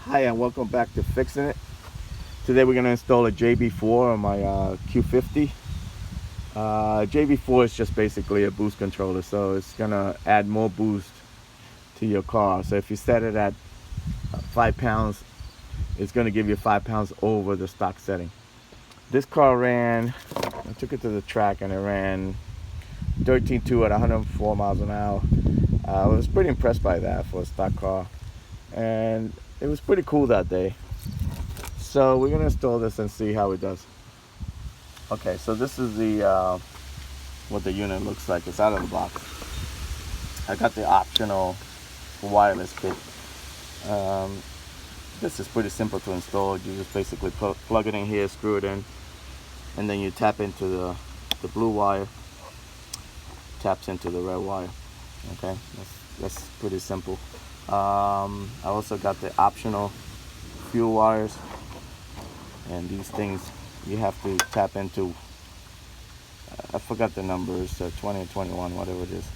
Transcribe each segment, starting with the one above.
Hi and welcome back to Fixin' It. Today we're going to install a JB4 on my Q50. JB4 is just basically a boost controller, so it's going to add more boost to your car. So if you set it at 5 pounds, it's going to give you 5 pounds over the stock setting. This car ran, I took it to the track and it ran 13.2 at 104 miles an hour. I was pretty impressed by that for a stock car, and it was pretty cool that day. So we're gonna install this and see how it does. Okay, so this is the what the unit looks like. It's out of the box. I got the optional wireless kit. This is pretty simple to install. You just basically plug it in here, screw it in, and then you tap into the blue wire, taps into the red wire. Okay, that's pretty simple. I also got the optional fuel wires, and these things you have to tap into. I forgot the numbers, 20 or 21, whatever it is.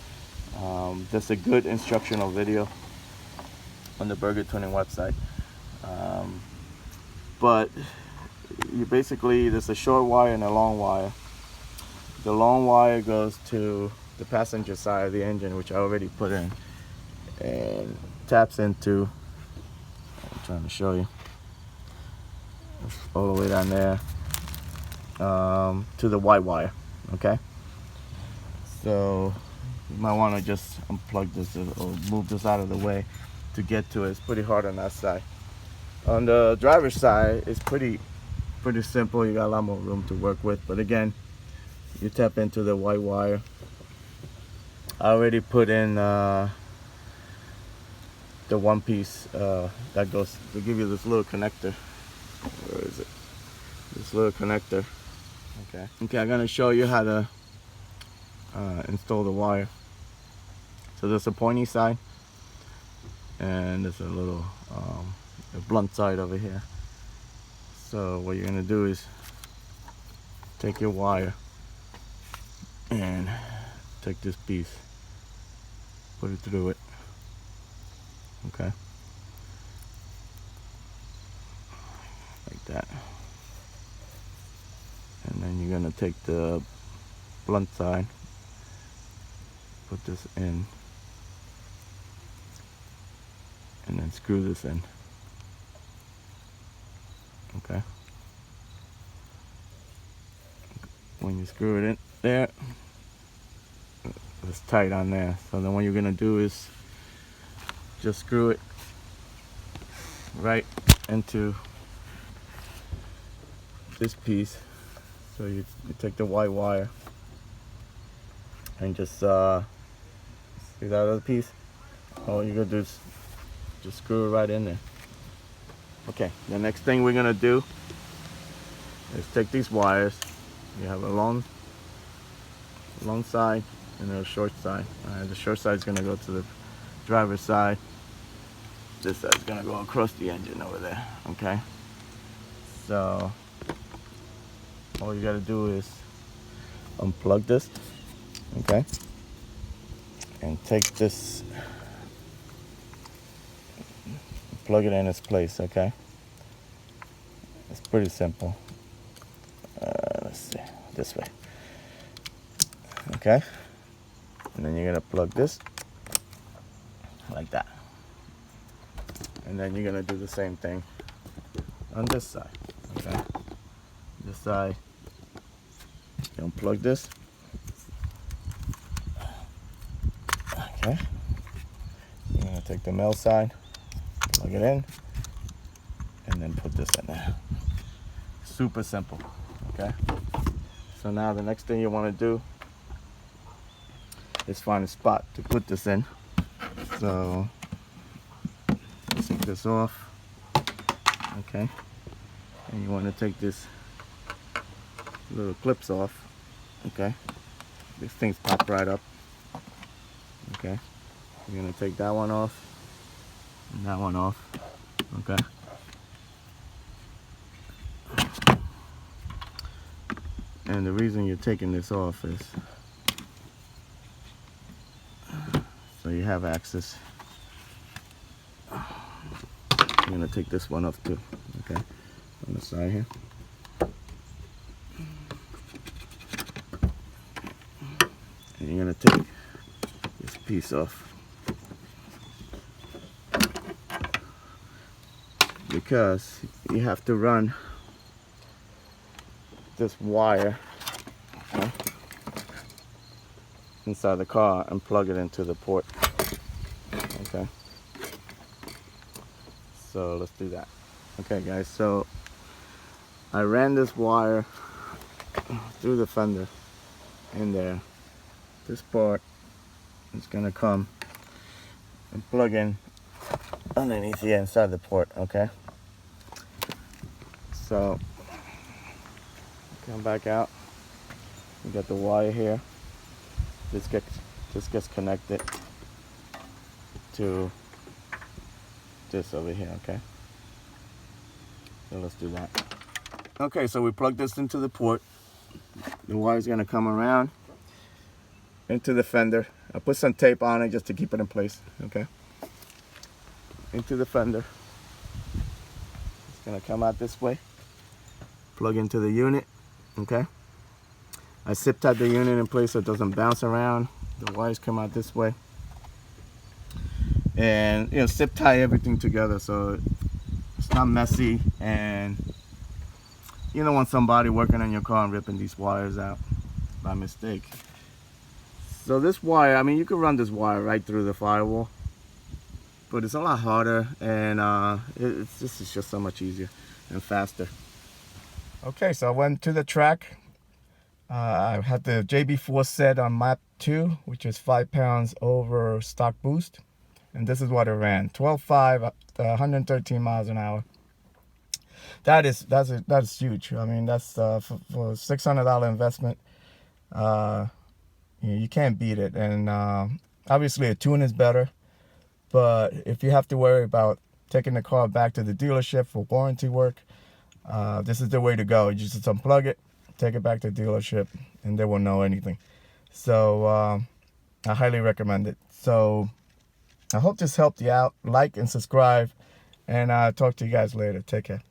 There's a good instructional video on the Burger Tuning website, but you basically, there's a short wire and a long wire. The long wire goes to the passenger side of the engine, which I already put in, and taps into, I'm trying to show you, all the way down there to the white wire. Okay, so you might want to just unplug this or move this out of the way to get to it. It's pretty hard on that side. On the driver's side, it's pretty simple. You got a lot more room to work with, but again, you tap into the white wire. I already put in the one piece that goes to give you this little connector. Where is it? This little connector. Okay, I'm gonna show you how to install the wire. So there's a pointy side, and there's a little a blunt side over here. So what you're gonna do is take your wire and take this piece, put it through it. Okay, like that. And then you're gonna take the blunt side, put this in, and then screw this in. Okay, when you screw it in there, it's tight on there. So then what you're gonna do is just screw it right into this piece. So you take the white wire and just see that other piece. All you're gonna do is just screw it right in there. Okay, the next thing we're gonna do is take these wires. You have a long side and a short side. The short side is gonna go to the driver's side. This side's gonna go across the engine over there. Okay, so all you gotta do is unplug this, okay, and take this, plug it in its place. Okay, it's pretty simple. Let's see, this way. Okay, and then you're gonna plug this like that, and then you're gonna do the same thing on this side. Okay, this side, you unplug this. Okay, you're gonna take the male side, plug it in, and then put this in there. Super simple. Okay, so now the next thing you want to do is find a spot to put this in. So take this off. Okay, and you want to take this little clips off. Okay, these things pop right up. Okay, you're gonna take that one off and that one off. Okay, and the reason you're taking this off is so you have access I'm gonna take this one off too. Okay, on the side here. And you're gonna take this piece off, because you have to run this wire inside the car and plug it into the port. Okay, so let's do that. Okay guys, so I ran this wire through the fender in there. This part is gonna come and plug in underneath here inside the port. Okay, so come back out. We got the wire here. This gets connected to this over here. Okay, so let's do that. Okay, so we plug this into the port. The wire's gonna come around into the fender. I put some tape on it just to keep it in place. Okay, into the fender. It's gonna come out this way. Plug into the unit. Okay, I zip tie the unit in place so it doesn't bounce around. The wires come out this way, and zip tie everything together so it's not messy, and you don't want somebody working on your car and ripping these wires out by mistake. So this wire, I mean, you can run this wire right through the firewall, but it's a lot harder, and it's just so much easier and faster. Okay, so I went to the track. I had the JB4 set on map 2, which is 5 pounds over stock boost, and this is what it ran: 12.5, 113 miles an hour. That's huge. I mean, that's for a $600 investment. You can't beat it. And obviously a tune is better, but if you have to worry about taking the car back to the dealership for warranty work, this is the way to go. You just unplug it, take it back to the dealership, and they won't know anything. So I highly recommend it. So I hope this helped you out. Like and subscribe, and I'll talk to you guys later. Take care.